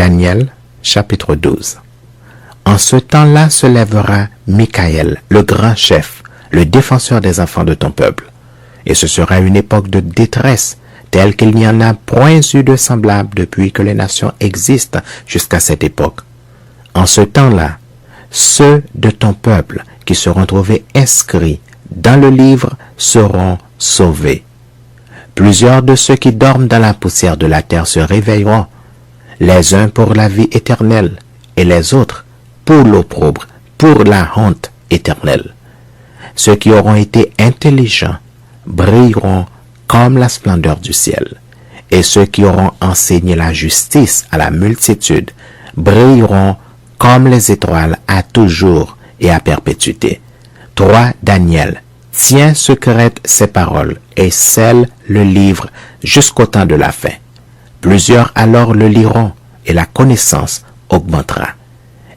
Daniel, chapitre 12. En ce temps-là se lèvera Michaël, le grand chef, le défenseur des enfants de ton peuple. Et ce sera une époque de détresse, telle qu'il n'y en a point eu de semblable depuis que les nations existent jusqu'à cette époque. En ce temps-là, ceux de ton peuple qui seront trouvés inscrits dans le livre seront sauvés. Plusieurs de ceux qui dorment dans la poussière de la terre se réveilleront, les uns pour la vie éternelle et les autres pour l'opprobre, pour la honte éternelle. Ceux qui auront été intelligents brilleront comme la splendeur du ciel, et ceux qui auront enseigné la justice à la multitude brilleront comme les étoiles à toujours et à perpétuité. Toi, Daniel, tiens secrète ces paroles et scelle le livre jusqu'au temps de la fin. Plusieurs alors le liront et la connaissance augmentera.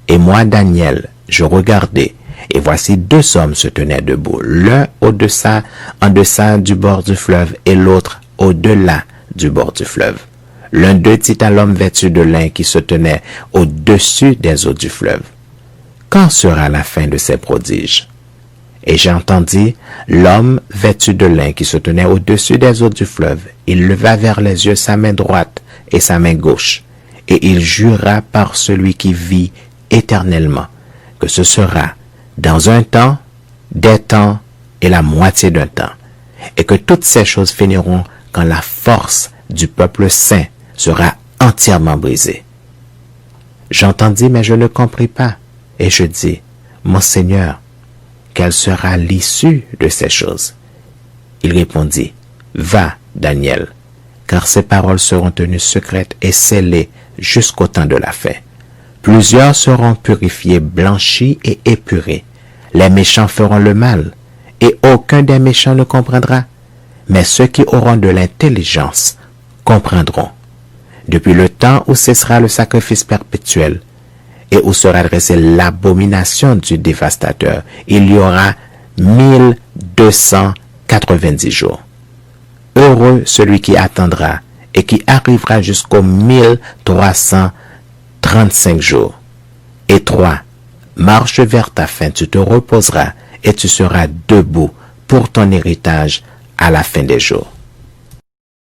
Et moi, Daniel, je regardais, et voici deux hommes se tenaient debout, l'un en deçà du bord du fleuve et l'autre au-delà du bord du fleuve. L'un d'eux dit à l'homme vêtu de lin qui se tenait au-dessus des eaux du fleuve: quand sera la fin de ces prodiges? Et j'entendis l'homme vêtu de lin qui se tenait au-dessus des eaux du fleuve. Il leva vers les yeux sa main droite et sa main gauche, et il jura par celui qui vit éternellement que ce sera dans un temps, des temps et la moitié d'un temps, et que toutes ces choses finiront quand la force du peuple saint sera entièrement brisée. J'entendis, mais je ne compris pas, et je dis: mon Seigneur, quelle sera l'issue de ces choses? Il répondit: va, Daniel, car ces paroles seront tenues secrètes et scellées jusqu'au temps de la fin. Plusieurs seront purifiés, blanchis et épurés. Les méchants feront le mal, et aucun des méchants ne comprendra. Mais ceux qui auront de l'intelligence comprendront. Depuis le temps où cessera le sacrifice perpétuel, et où sera dressée l'abomination du dévastateur, il y aura 1290 jours. Heureux celui qui attendra et qui arrivera jusqu'aux 1335 jours. Et toi, marche vers ta fin, tu te reposeras et tu seras debout pour ton héritage à la fin des jours.